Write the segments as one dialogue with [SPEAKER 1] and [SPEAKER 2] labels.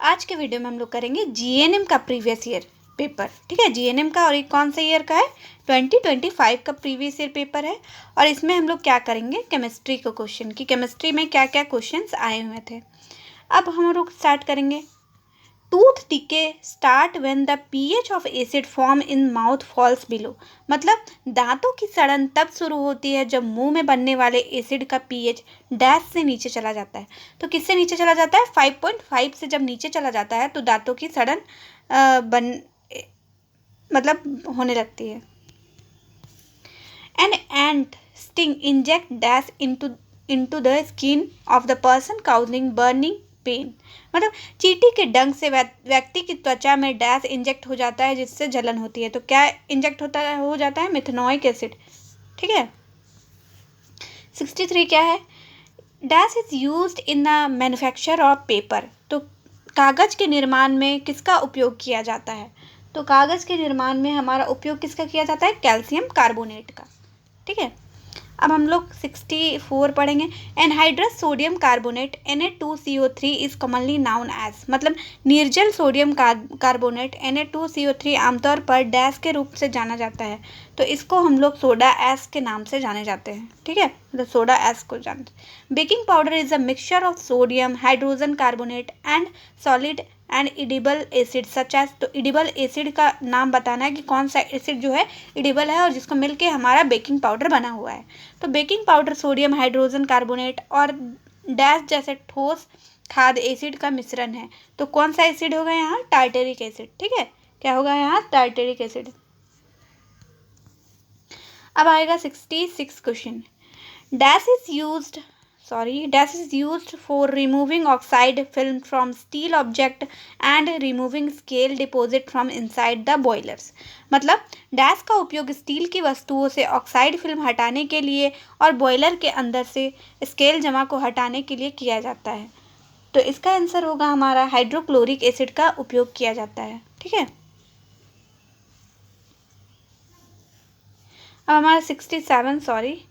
[SPEAKER 1] आज के वीडियो में हम लोग करेंगे जीएनएम का प्रीवियस ईयर पेपर। ठीक है, जीएनएम का, और ये कौन सा ईयर का है? 2025 का प्रीवियस ईयर पेपर है। और इसमें हम लोग क्या करेंगे, केमिस्ट्री का क्वेश्चन, कि केमिस्ट्री में क्या क्या क्वेश्चंस आए हुए थे। अब हम लोग स्टार्ट करेंगे। Tooth decay start when the pH of acid form in mouth falls below. मतलब दांतों की सड़न तब शुरू होती है जब मुंह में बनने वाले एसिड का पीएच डैश से नीचे चला जाता है। तो किससे नीचे चला जाता है? 5.5 से जब नीचे चला जाता है तो दांतों की सड़न मतलब होने लगती है। And and sting inject dash into the skin of the person causing burning pain. मतलब चींटी के डंक से व्यक्ति की त्वचा में डैश इंजेक्ट हो जाता है जिससे जलन होती है। तो क्या इंजेक्ट हो जाता है? मिथेनॉइक एसिड। ठीक है। 63 क्या है? Dash is used in the manufacture of paper. तो कागज के निर्माण में किसका उपयोग किया जाता है? तो कागज के निर्माण में हमारा उपयोग किसका किया जाता है? कैल्शियम कार्बोनेट का। ठीक है। अब हम लोग 64 पढ़ेंगे। Anhydrous sodium carbonate Na2CO3 is commonly known as. मतलब निर्जल सोडियम कार्बोनेट Na2CO3 आमतौर पर डैश के रूप से जाना जाता है। तो इसको हम लोग सोडा एश के नाम से जाने जाते हैं। ठीक है, मतलब सोडा एश को जानते हैं। Baking powder is a mixture of sodium hydrogen carbonate and solid and edible acid such as. तो इडिबल एसिड का नाम बताना है कि कौन सा एसिड जो है इडिबल है और जिसको मिलके हमारा बेकिंग पाउडर बना हुआ है। तो baking powder sodium hydrogen carbonate और डैश जैसे ठोस खाद्य एसिड का मिश्रण है। तो कौन सा एसिड होगा यहाँ? Tartaric acid. ठीक है, क्या होगा यहाँ? Tartaric acid. अब आएगा 66 question. Dash is used for removing oxide film from steel object and removing scale deposit from inside the boilers। मतलब डैश का उपयोग स्टील की वस्तुओं से ऑक्साइड फिल्म हटाने के लिए और बॉयलर के अंदर से स्केल जमा को हटाने के लिए किया जाता है। तो इसका आंसर होगा हमारा हाइड्रोक्लोरिक एसिड का उपयोग किया जाता है। ठीक है। अब हमारा 67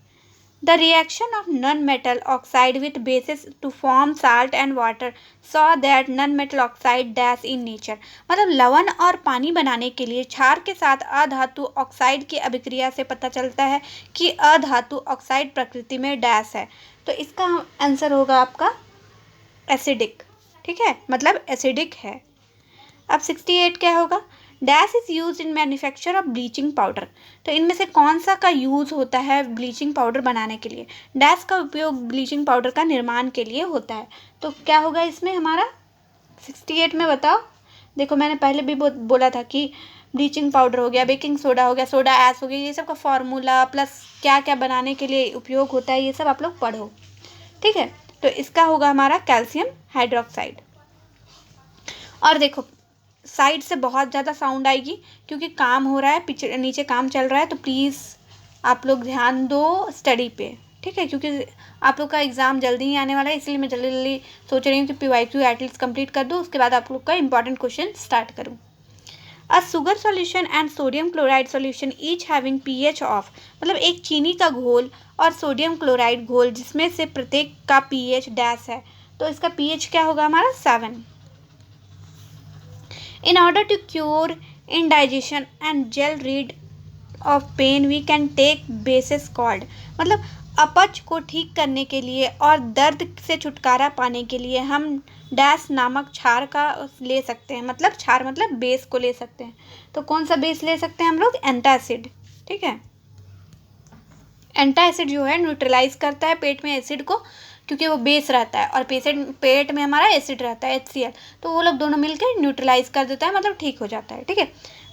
[SPEAKER 1] The reaction of non-metal oxide with bases to form salt and water saw that non-metal oxide dash in nature। मतलब लवण और पानी बनाने के लिए क्षार के साथ अधातु ऑक्साइड की अभिक्रिया से पता चलता है कि अधातु ऑक्साइड प्रकृति में डैश है। तो इसका आंसर होगा आपका एसिडिक। ठीक है, मतलब एसिडिक है। अब 68 क्या होगा? Dash is use in manufacture of bleaching powder. तो इनमें से कौन सा का यूज होता है ब्लीचिंग पाउडर बनाने के लिए? डैश का उपयोग ब्लीचिंग पाउडर का निर्माण के लिए होता है। तो क्या होगा इसमें हमारा 68 में? बताओ। देखो मैंने पहले भी बोला था कि ब्लीचिंग पाउडर हो गया, बेकिंग सोडा हो गया, सोडा ऐश हो गया, ये सब का फॉर्मूला प्लस क्या क्या बनाने के लिए उपयोग होता है ये सब आप लोग पढ़ो। ठीक है, तो इसका होगा हमारा कैल्शियम हाइड्रोक्साइड। और देखो साइड से बहुत ज़्यादा साउंड आएगी क्योंकि काम हो रहा है, पीछे नीचे काम चल रहा है। तो प्लीज़ आप लोग ध्यान दो स्टडी पे। ठीक है, क्योंकि आप लोग का एग्ज़ाम जल्दी ही आने वाला है, इसलिए मैं जल्दी जल्दी सोच रही हूँ कि PYQ एटलीस्ट कंप्लीट कर दूँ, उसके बाद आप लोग का इंपॉर्टेंट क्वेश्चन स्टार्ट करूँ। A sugar solution and sodium chloride solution each having pH of. मतलब एक चीनी का घोल और सोडियम क्लोराइड घोल जिसमें से प्रत्येक का pH डैश है। तो इसका pH क्या होगा हमारा? 7। In order to cure indigestion and gel rid of pain we can take bases called। मतलब अपच को ठीक करने के लिए और दर्द से छुटकारा पाने के लिए हम डैश नामक क्षार का ले सकते हैं। मतलब क्षार मतलब बेस को ले सकते हैं। तो कौन सा बेस ले सकते हैं हम लोग? एंटासिड। ठीक है, एंटासिड जो है न्यूट्रलाइज करता है पेट में एसिड को, क्योंकि वो बेस रहता है और पेट में हमारा एसिड रहता है HCl। तो वो लोग दोनों मिलकर न्यूट्रलाइज कर देता है, मतलब ठीक हो जाता है। ठीक है।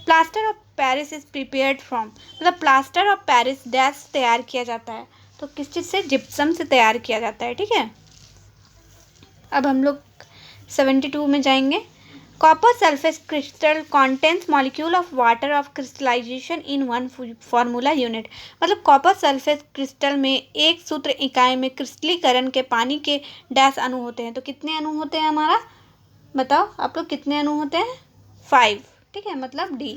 [SPEAKER 1] Plaster of Paris is prepared from. मतलब प्लास्टर ऑफ पेरिस डैश तैयार किया जाता है। तो किस चीज़ से? जिप्सम से तैयार किया जाता है। ठीक है। अब हम लोग 72 में जाएंगे। Copper sulphate crystal contains molecule of water of crystallisation in 1 formula unit. मतलब कॉपर सल्फेट क्रिस्टल में एक सूत्र इकाई में क्रिस्टलीकरण के पानी के डैश अणु होते हैं। तो कितने अणु होते हैं हमारा? बताओ आप लोग, कितने अणु होते हैं? 5। ठीक है, मतलब D।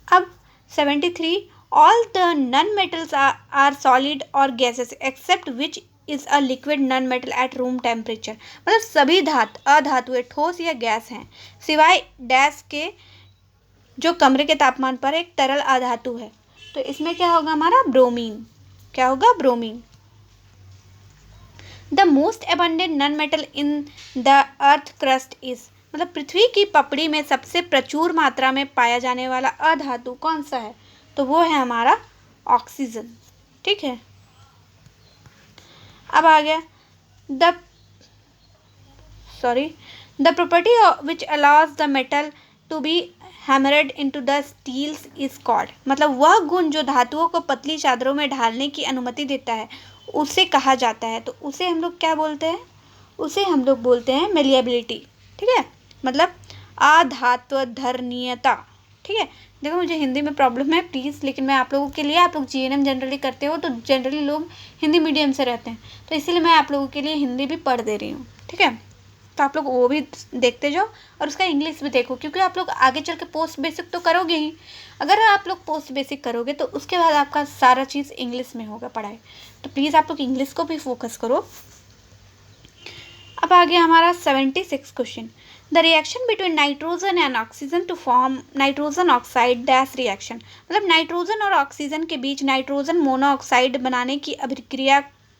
[SPEAKER 1] अब 73 all the non metals are solid और gases except which is a liquid non metal at room temperature. मतलब सभी अधातुएं ठोस या गैस हैं सिवाय डैश के जो कमरे के तापमान पर एक तरल अधातु है। तो इसमें क्या होगा हमारा ब्रोमीन। क्या होगा bromine. The most abundant non metal in the earth crust is. मतलब पृथ्वी की पपड़ी में सबसे प्रचुर मात्रा में पाया जाने वाला अधातु कौन सा है। तो वो है हमारा ऑक्सीजन। ठीक है। अब आ गया the the property which allows the metal to be hammered into the steels is called. मतलब वह गुण जो धातुओं को पतली चादरों में ढालने की अनुमति देता है उसे कहा जाता है। तो उसे हम लोग क्या बोलते हैं। उसे हम लोग बोलते हैं मेलिएबिलिटी। ठीक है। मतलब अधात्वधर्नीयता। ठीक है। देखो मुझे हिंदी में प्रॉब्लम है प्लीज़, लेकिन मैं आप लोगों के लिए, आप लोग जीएनएम जनरली करते हो तो जनरली लोग हिंदी मीडियम से रहते हैं, तो इसीलिए मैं आप लोगों के लिए हिंदी भी पढ़ दे रही हूँ। ठीक है। तो आप लोग वो भी देखते जाओ और उसका इंग्लिश भी देखो, क्योंकि आप लोग आगे चल के पोस्ट बेसिक तो करोगे ही। अगर आप लोग पोस्ट बेसिक करोगे तो उसके बाद आपका सारा चीज़ इंग्लिश में होगा पढ़ाई, तो प्लीज़ आप लोग इंग्लिश को भी फोकस करो। अब आ गया हमारा 76 question. The reaction between nitrogen and oxygen to form nitrogen oxide dash reaction. मतलब नाइट्रोजन और ऑक्सीजन के बीच नाइट्रोजन मोनोऑक्साइड बनाने की अभिक्रिया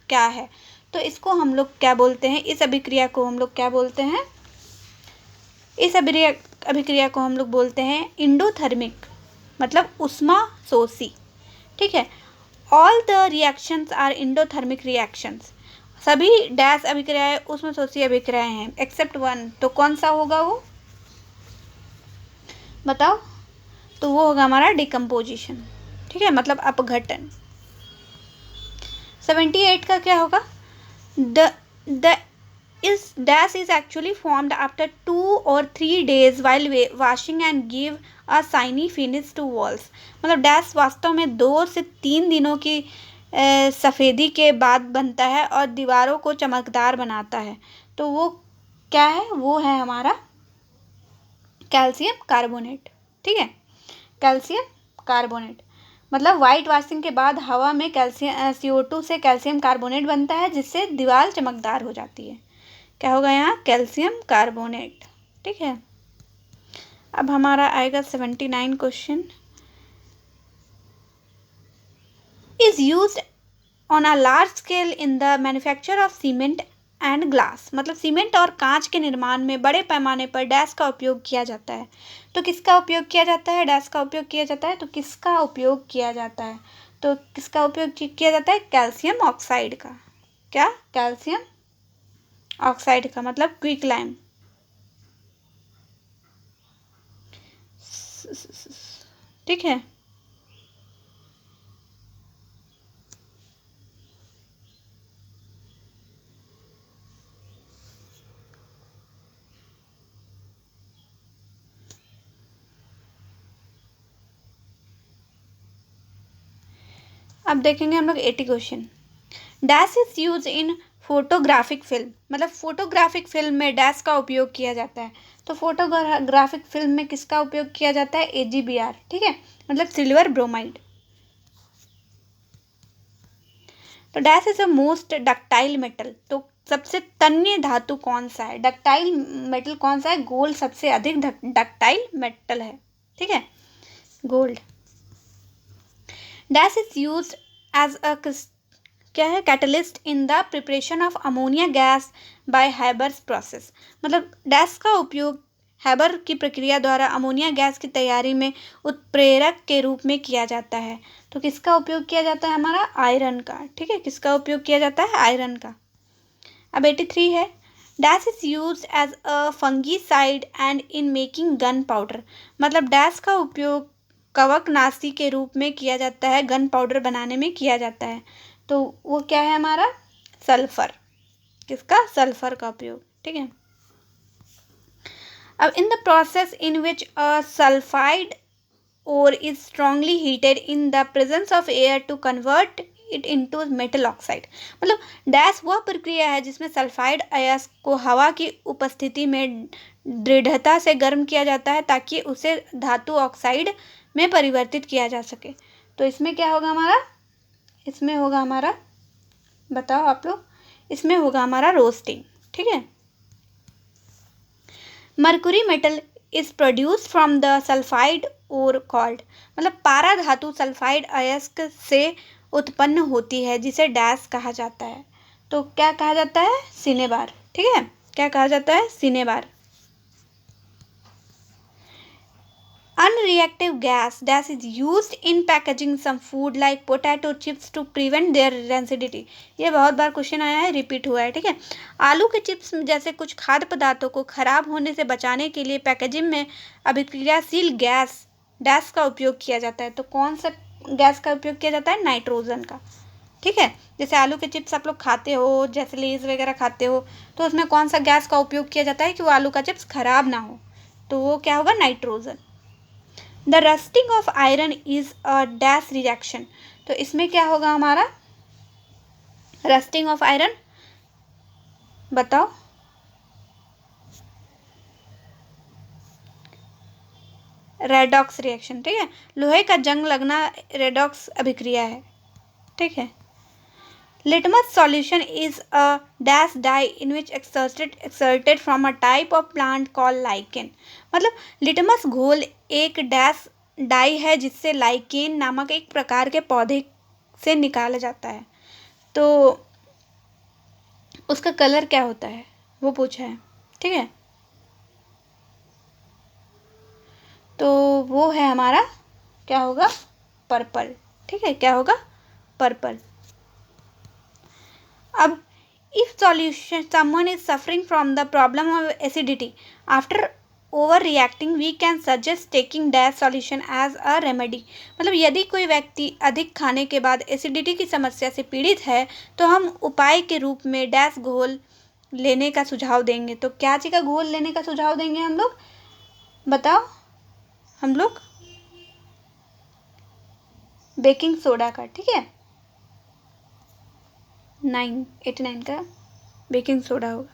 [SPEAKER 1] क्या है। तो इसको हम लोग क्या बोलते हैं, इस अभिक्रिया को हम लोग क्या बोलते हैं, इस अभिक्रिया को हम लोग बोलते हैं इंडोथर्मिक, मतलब उष्मा शोषी। ठीक है। All the reactions are endothermic reactions. सभी डैश अभिक्रियाएं उष्मा शोषी अभिक्रियाएं हैं एक्सेप्ट वन। तो कौन सा होगा वो बताओ। तो वो होगा हमारा डिकम्पोजिशन। ठीक है। मतलब अपघटन। 78 का क्या होगा। The is dash is actually formed after 2 or 3 days while washing and give a shiny finish to walls। मतलब डैश वास्तव में 2 से 3 दिनों की सफ़ेदी के बाद बनता है और दीवारों को चमकदार बनाता है। तो वो क्या है, वो है हमारा कैल्शियम कार्बोनेट। ठीक है। कैल्शियम कार्बोनेट मतलब वाइट वॉशिंग के बाद हवा में कैल्शियम CO2 से कैल्शियम कार्बोनेट बनता है जिससे दीवार चमकदार हो जाती है। क्या होगा यहाँ कैल्शियम कार्बोनेट। ठीक है। अब हमारा आएगा 79 question. Is used on a large scale in the manufacture of cement and glass. मतलब सीमेंट और कांच के निर्माण में बड़े पैमाने पर डैश का उपयोग किया जाता है। तो किसका उपयोग किया जाता है, डैश का उपयोग किया जाता है। तो किसका उपयोग किया जाता है, तो किसका उपयोग किया जाता है, कैल्शियम ऑक्साइड का। क्या, कैल्शियम ऑक्साइड का, मतलब क्विक लाइम। ठीक है। अब देखेंगे हम लोग 80 question. Dash is use in photographic film. मतलब फोटोग्राफिक फिल्म में डैश का उपयोग किया जाता है। तो फोटोग्राफिक फिल्म में किसका उपयोग किया जाता है, AgBr। ठीक है। मतलब सिल्वर ब्रोमाइड। तो dash is a most ductile metal. तो सबसे तन्य धातु कौन सा है, डक्टाइल मेटल कौन सा है, गोल्ड सबसे अधिक डक्टाइल मेटल है। ठीक है, gold. Dash is use as a क्या है, catalyst in the preparation of ammonia gas by Haber's process. मतलब डैश का उपयोग हैबर की प्रक्रिया द्वारा अमोनिया गैस की तैयारी में उत्प्रेरक के रूप में किया जाता है। तो किसका उपयोग किया जाता है, हमारा आयरन का। ठीक है, किसका उपयोग किया जाता है, आयरन का। अब 83 है। Dash is use as a fungicide and in making gun powder. मतलब डैश का उपयोग कवकनाशी के रूप में किया जाता है, गन पाउडर बनाने में किया जाता है। तो वो क्या है हमारा, सल्फर। किसका, सल्फर का उपयोग। ठीक है। अब in the process in which a sulphide ore is strongly heated in the presence of air to convert it into metal oxide। मतलब डैश वह प्रक्रिया है जिसमें सल्फाइड अयस्क को हवा की उपस्थिति में दृढ़ता से गर्म किया जाता है ताकि उसे धातु ऑक्साइड में परिवर्तित किया जा सके। तो इसमें क्या होगा हमारा, इसमें होगा हमारा, बताओ आप लोग, इसमें होगा हमारा रोस्टिंग। ठीक है। Mercury metal is produce from the sulphide और कॉल्ड, मतलब पारा धातु सल्फाइड अयस्क से उत्पन्न होती है जिसे डैश कहा जाता है। तो क्या कहा जाता है? सिनेबार। ठीक है, क्या कहा जाता है? Cinnabar. Unreactive gas that is used in packaging some food like potato chips to prevent their rancidity। ये बहुत बार क्वेश्चन आया है, रिपीट हुआ है। ठीक है, आलू के चिप्स जैसे कुछ खाद्य पदार्थों को खराब होने से बचाने के लिए पैकेजिंग में अभिक्रियाशील गैस डैश का उपयोग किया जाता है। तो कौन सा गैस का उपयोग किया जाता है? नाइट्रोजन का। ठीक है, जैसे आलू के चिप्स आप लोग खाते हो, जैसे लेज वगैरह खाते हो, तो उसमें कौन सा गैस का उपयोग किया जाता है कि वो आलू का चिप्स खराब ना हो? तो वो क्या होगा? Nitrogen. The rusting of iron is a dash reaction. तो इसमें क्या होगा हमारा? रस्टिंग ऑफ आयरन, बताओ। Redox reaction. ठीक है, लोहे का जंग लगना रेडॉक्स अभिक्रिया है। ठीक है। Litmus solution is a dash dye in which extracted from a type of plant call lichen. मतलब लिटमस घोल एक डैश डाई है जिससे लाइकेन नामक एक प्रकार के पौधे से निकाला जाता है। तो उसका कलर क्या होता है वो पूछा है। ठीक है, तो वो है हमारा, क्या होगा? पर्पल। ठीक है, क्या होगा? पर्पल। अब if solution someone is suffering from the problem of acidity after overreacting we can suggest taking dash solution as a remedy। मतलब यदि कोई व्यक्ति अधिक खाने के बाद एसिडिटी की समस्या से पीड़ित है तो हम उपाय के रूप में डैश घोल लेने का सुझाव देंगे। तो क्या चीज़ का घोल लेने का सुझाव देंगे हम लोग? बताओ। हम लोग बेकिंग सोडा का। ठीक है, 89 का बेकिंग सोडा होगा।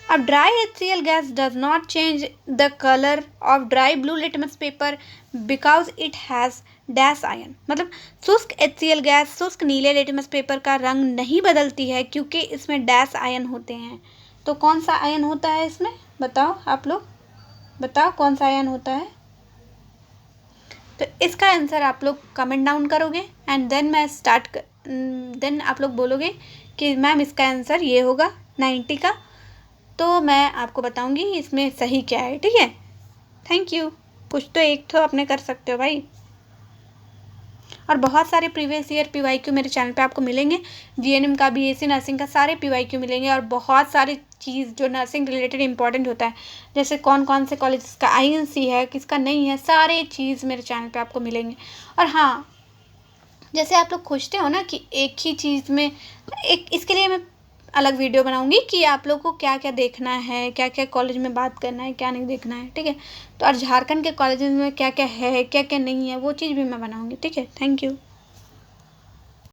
[SPEAKER 1] अब dry HCl gas does not change the colour of dry blue litmus paper because it has dash ion. मतलब शुष्क HCl गैस शुष्क नीले लिटमस पेपर का रंग नहीं बदलती है क्योंकि इसमें डैश आयन होते हैं। तो कौन सा आयन होता है इसमें? बताओ आप लोग, बताओ कौन सा आयन होता है? तो इसका आंसर आप लोग कमेंट डाउन करोगे एंड देन आप लोग बोलोगे कि मैम इसका आंसर ये होगा 90 का। तो मैं आपको बताऊंगी इसमें सही क्या है। ठीक है, थैंक यू। कुछ तो एक तो अपने कर सकते हो भाई। और बहुत सारे प्रीवियस ईयर PYQ मेरे चैनल पे आपको मिलेंगे। GNM का, BSc नर्सिंग का सारे PYQ मिलेंगे और बहुत सारी चीज़ जो नर्सिंग रिलेटेड इंपॉर्टेंट होता है, जैसे कौन कौन से कॉलेज का INC है, किसका नहीं है, सारे चीज़ मेरे चैनल पे आपको मिलेंगे। और हाँ, जैसे आप लोग खोजते हो ना कि एक ही चीज़ में एक, इसके लिए मैं अलग वीडियो बनाऊंगी कि आप लोग को क्या क्या देखना है, क्या क्या कॉलेज में बात करना है, क्या नहीं देखना है। ठीक है, तो और झारखंड के कॉलेजेस में क्या क्या है, क्या क्या नहीं है, वो चीज़ भी मैं बनाऊंगी। ठीक है, थैंक यू।